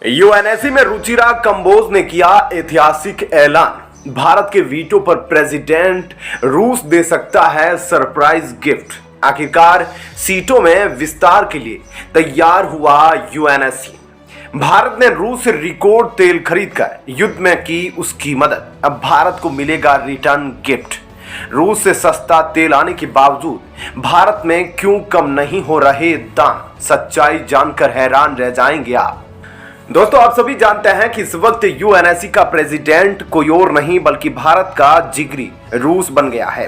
UNSC में रुचिरा कंबोज ने किया ऐतिहासिक ऐलान। भारत के वीटो पर प्रेसिडेंट रूस दे सकता है सरप्राइज गिफ्ट। आखिरकार सीटों में विस्तार के लिए तैयार हुआ यूएनएससी। भारत ने रूस से रिकॉर्ड तेल खरीदकर युद्ध में की उसकी मदद। अब भारत को मिलेगा रिटर्न गिफ्ट। रूस से सस्ता तेल आने के बावजूद भारत में क्यों कम नहीं हो रहे दाम? सच्चाई जानकर हैरान रह जाएंगे आप। दोस्तों, आप सभी जानते हैं कि इस वक्त यूएनएससी का प्रेसिडेंट कोई और नहीं बल्कि भारत का जिगरी रूस बन गया है।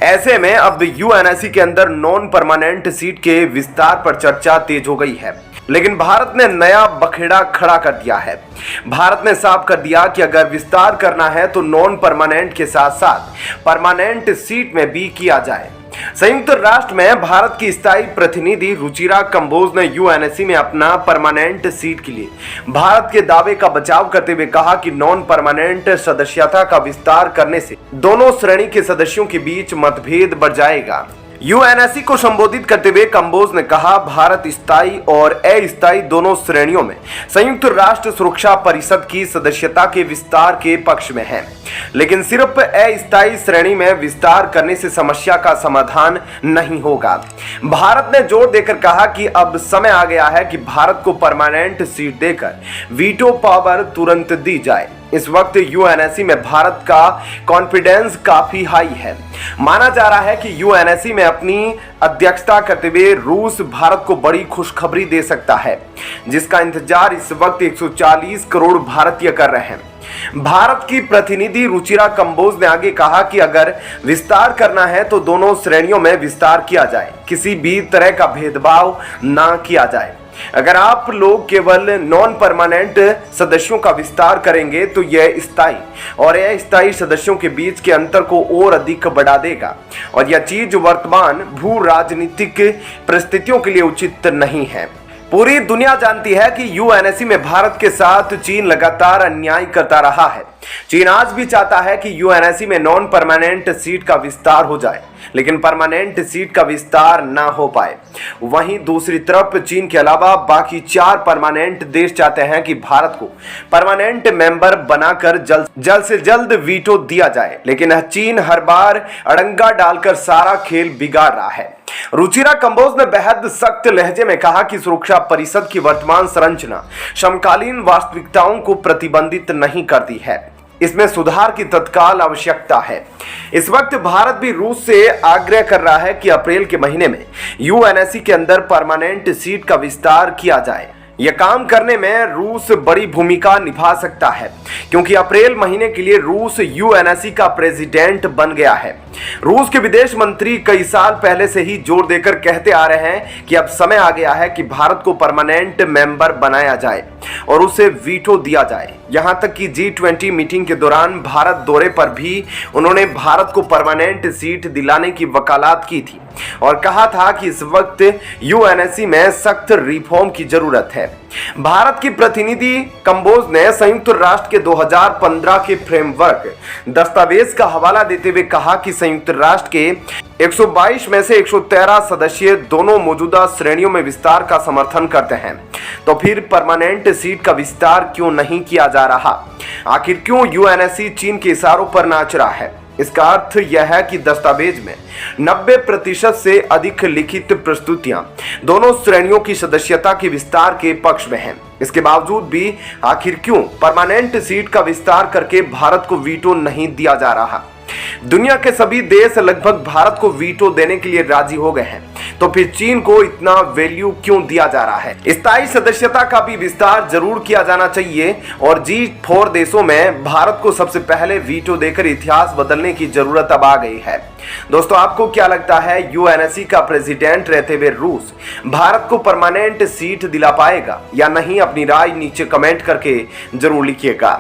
ऐसे में अब यूएनएससी के अंदर नॉन परमानेंट सीट के विस्तार पर चर्चा तेज हो गई है, लेकिन भारत ने नया बखेड़ा खड़ा कर दिया है। भारत ने साफ कर दिया कि अगर विस्तार करना है तो नॉन परमानेंट के साथ साथ परमानेंट सीट में भी किया जाए। संयुक्त राष्ट्र में भारत की स्थायी प्रतिनिधि रुचिरा कंबोज ने यूएनएससी में अपना परमानेंट सीट के लिए भारत के दावे का बचाव करते हुए कहा कि नॉन परमानेंट सदस्यता का विस्तार करने से दोनों श्रेणी के सदस्यों के बीच मतभेद बढ़ जाएगा। यूएनएससी को संबोधित करते हुए कंबोज ने कहा, भारत स्थायी और अस्थायी दोनों श्रेणियों में संयुक्त राष्ट्र सुरक्षा परिषद की सदस्यता के विस्तार के पक्ष में है, लेकिन सिर्फ अस्थायी श्रेणी में विस्तार करने से समस्या का समाधान नहीं होगा। भारत ने जोर देकर कहा कि अब समय आ गया है कि भारत को परमानेंट सीट देकर वीटो पावर तुरंत दी जाए। इस वक्त यूएनएससी में भारत का कॉन्फिडेंस काफी हाई है। माना जा रहा है कि यूएनएससी में अपनी अध्यक्षता करते हुए रूस भारत को बड़ी खुशखबरी दे सकता है, जिसका इंतजार इस वक्त 140 करोड़ भारतीय कर रहे हैं। भारत की प्रतिनिधि रुचिरा कंबोज ने आगे कहा कि अगर विस्तार करना है तो दोनों श्रेणियों में विस्तार किया जाए, किसी भी तरह का भेदभाव ना किया जाए। अगर आप लोग केवल नॉन परमानेंट सदस्यों का विस्तार करेंगे तो यह स्थायी और अस्थायी सदस्यों के बीच के अंतर को और अधिक बढ़ा देगा, और यह चीज वर्तमान भू राजनीतिक परिस्थितियों के लिए उचित नहीं है। पूरी दुनिया जानती है कि यूएनएससी में भारत के साथ चीन लगातार अन्याय करता रहा है। चीन आज भी चाहता है कि यूएनएससी में नॉन परमानेंट सीट का विस्तार हो जाए, लेकिन परमानेंट सीट का विस्तार ना हो पाए। वहीं दूसरी तरफ चीन के अलावा बाकी 4 परमानेंट देश चाहते हैं कि भारत को परमानेंट मेंबर बनाकर जल्द से जल्द वीटो दिया जाए, लेकिन चीन हर बार अड़ंगा डालकर सारा खेल बिगाड़ रहा है। रुचिरा कंबोज ने बेहद सख्त लहजे में कहा कि सुरक्षा परिषद की वर्तमान संरचना समकालीन वास्तविकताओं को प्रतिबंधित नहीं करती है, इसमें सुधार की तत्काल आवश्यकता है। इस वक्त भारत भी रूस से आग्रह कर रहा है कि अप्रैल के महीने में यूएनएससी के अंदर परमानेंट सीट का विस्तार किया जाए। यह काम करने में रूस बड़ी भूमिका निभा सकता है, क्योंकि अप्रैल महीने के लिए रूस यूएनएससी का प्रेसिडेंट बन गया है। रूस के विदेश मंत्री कई साल पहले से ही जोर देकर कहते आ रहे हैं कि अब समय आ गया है कि भारत को परमानेंट मेंबर बनाया जाए और उसे वीटो दिया जाए। यहां तक कि G20 मीटिंग के दौरान भारत दौरे पर भी उन्होंने भारत को परमानेंट सीट दिलाने की वकालत की थी और कहा था कि इस वक्त यूएनएससी में सख्त रिफॉर्म की जरूरत है। भारत की प्रतिनिधि कंबोज ने संयुक्त राष्ट्र के 2015 के फ्रेमवर्क दस्तावेज का हवाला देते हुए कहा कि संयुक्त राष्ट्र के 122 में से 113 सदस्य दोनों मौजूदा श्रेणियों में विस्तार का समर्थन करते हैं, तो फिर परमानेंट सीट का विस्तार क्यों नहीं किया जा रहा? आखिर क्यों यूएनएससी चीन के इशारों पर नाच रहा है? इसका अर्थ यह है कि दस्तावेज में 90% से अधिक लिखित प्रस्तुतियां दोनों श्रेणियों की सदस्यता के विस्तार के पक्ष में हैं। इसके बावजूद भी आखिर क्यों परमानेंट सीट का विस्तार करके भारत को वीटो नहीं दिया जा रहा? दुनिया के सभी देश लगभग भारत को वीटो देने के लिए राजी हो गए हैं, तो फिर चीन को इतना वैल्यू क्यों दिया जा रहा है? स्थायी सदस्यता का भी विस्तार जरूर किया जाना चाहिए और G4 देशों में भारत को सबसे पहले वीटो देकर इतिहास बदलने की जरूरत अब आ गई है। दोस्तों, आपको क्या लगता है, यूएनएससी का प्रेसिडेंट रहते हुए रूस भारत को परमानेंट सीट दिला पाएगा या नहीं? अपनी राय नीचे कमेंट करके जरूर लिखिएगा।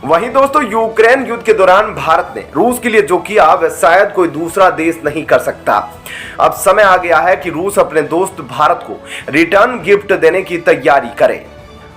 वहीं दोस्तों, यूक्रेन युद्ध के दौरान भारत ने रूस के लिए जो किया वह शायद कोई दूसरा देश नहीं कर सकता। अब समय आ गया है कि रूस अपने दोस्त भारत को रिटर्न गिफ्ट देने की तैयारी करे।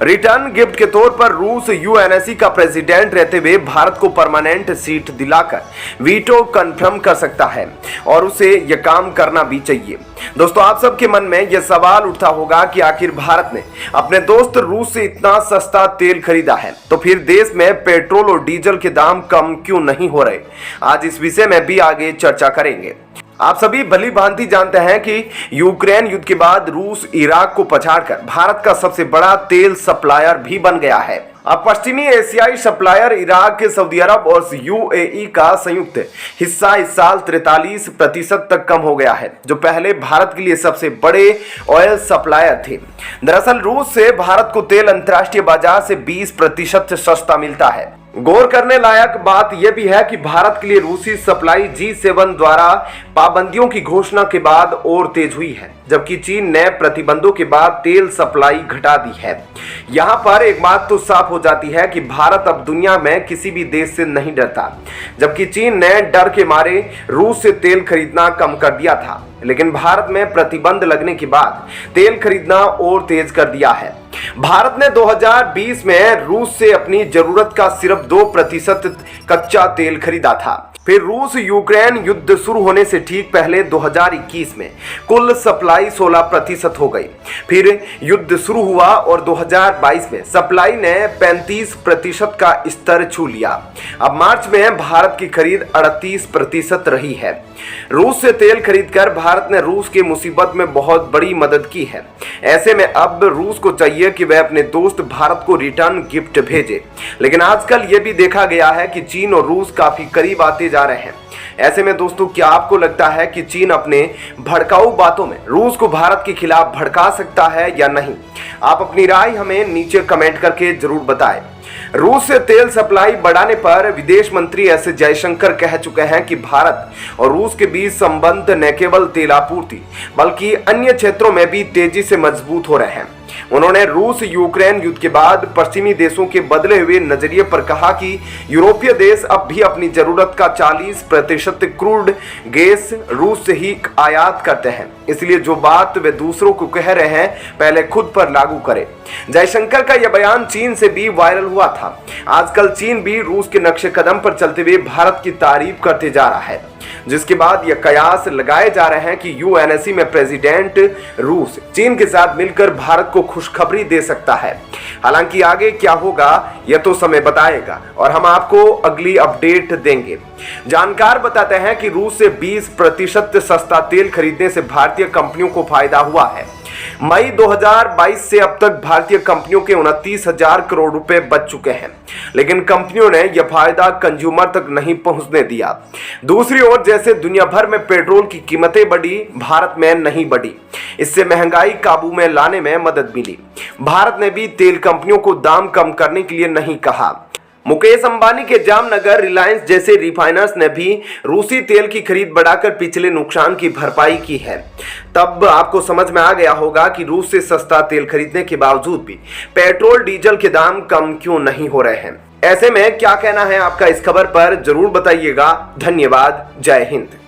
रिटर्न गिफ्ट के तौर पर रूस यूएनएससी का प्रेसिडेंट रहते हुए भारत को परमानेंट सीट दिलाकर वीटो कंफर्म कर सकता है और उसे यह काम करना भी चाहिए। दोस्तों, आप सबके मन में यह सवाल उठता होगा कि आखिर भारत ने अपने दोस्त रूस से इतना सस्ता तेल खरीदा है तो फिर देश में पेट्रोल और डीजल के दाम कम क्यों नहीं हो रहे। आज इस विषय में भी आगे चर्चा करेंगे। आप सभी भली भांति जानते हैं कि यूक्रेन युद्ध के बाद रूस इराक को पछाड़कर भारत का सबसे बड़ा तेल सप्लायर भी बन गया है। अब पश्चिमी एशियाई सप्लायर इराक, सऊदी अरब और यूएई का संयुक्त हिस्सा इस साल 43% तक कम हो गया है, जो पहले भारत के लिए सबसे बड़े ऑयल सप्लायर थे। दरअसल रूस से भारत को तेल अंतर्राष्ट्रीय बाजार से 20% सस्ता मिलता है। गौर करने लायक बात यह भी है कि भारत के लिए रूसी सप्लाई G7 द्वारा पाबंदियों की घोषणा के बाद और तेज हुई है, जबकि चीन ने प्रतिबंधों के बाद तेल सप्लाई घटा दी है। यहाँ पर एक बात तो साफ हो जाती है कि भारत अब दुनिया में किसी भी देश से नहीं डरता, जबकि चीन ने डर के मारे रूस से तेल खरीदना कम कर दिया था, लेकिन भारत में प्रतिबंध लगने के बाद तेल खरीदना और तेज कर दिया है। भारत ने 2020 में रूस से अपनी जरूरत का सिर्फ 2% कच्चा तेल खरीदा था। फिर रूस यूक्रेन युद्ध शुरू होने से ठीक पहले 2021 में कुल सप्लाई 16% हो गई। फिर युद्ध शुरू हुआ और 2022 में सप्लाई ने 35% का स्तर छू लिया। अब मार्च में भारत की खरीद 38% रही है। रूस से तेल खरीदकर भारत ने रूस के मुसीबत में बहुत बड़ी मदद की है। ऐसे में अब रूस को चाहिए कि वह अपने दोस्त भारत को रिटर्न गिफ्ट भेजे, लेकिन आजकल यह भी देखा गया है कि चीन और रूस काफी करीब आते जा रहे हैं। ऐसे में दोस्तों, क्या आपको लगता है कि चीन अपने भड़काऊ बातों में रूस को भारत के खिलाफ भड़का सकता है या नहीं? आप अपनी राय हमें नीचे कमेंट करके जरूर बताएं। रूस से तेल सप्लाई बढ़ाने पर विदेश मंत्री एस जयशंकर कह चुके हैं कि भारत और रूस के बीच संबंध न केवल तेल आपूर्ति बल्कि अन्य क्षेत्रों में भी तेजी से मजबूत हो रहे हैं। उन्होंने रूस यूक्रेन युद्ध के बाद पश्चिमी देशों के बदले हुए नजरिए पर कहा कि यूरोपीय देश अब भी अपनी जरूरत का 40% क्रूड गैस रूस से ही आयात करते हैं, इसलिए जो बात वे दूसरों को कह रहे हैं पहले खुद पर लागू करें। जयशंकर का यह बयान चीन से भी वायरल हुआ था। आजकल चीन भी रूस के नक्शे कदम पर चलते हुए भारत की तारीफ करते जा रहा है, जिसके बाद यह कयास लगाए जा रहे हैं कि यूएनएससी में प्रेसिडेंट रूस चीन के साथ मिलकर भारत को खुशखबरी दे सकता है। हालांकि आगे क्या होगा यह तो समय बताएगा और हम आपको अगली अपडेट देंगे। जानकार बताते हैं कि रूस से 20% सस्ता तेल खरीदने से भारतीय कंपनियों को फायदा हुआ है। मई 2022 से अब तक भारतीय कंपनियों के 29,000 करोड़ रुपए बच चुके हैं, लेकिन कंपनियों ने यह फायदा कंज्यूमर तक नहीं पहुंचने दिया। दूसरी ओर जैसे दुनिया भर में पेट्रोल की कीमतें बढ़ी, भारत में नहीं बढ़ी। इससे महंगाई काबू में लाने में मदद मिली। भारत ने भी तेल कंपनियों को दाम कम करने के लिए नहीं कहा। मुकेश अंबानी के जामनगर रिलायंस जैसे रिफाइनर्स ने भी रूसी तेल की खरीद बढ़ाकर पिछले नुकसान की भरपाई की है। तब आपको समझ में आ गया होगा कि रूस से सस्ता तेल खरीदने के बावजूद भी पेट्रोल डीजल के दाम कम क्यों नहीं हो रहे हैं। ऐसे में क्या कहना है आपका इस खबर पर जरूर बताइएगा। धन्यवाद। जय हिंद।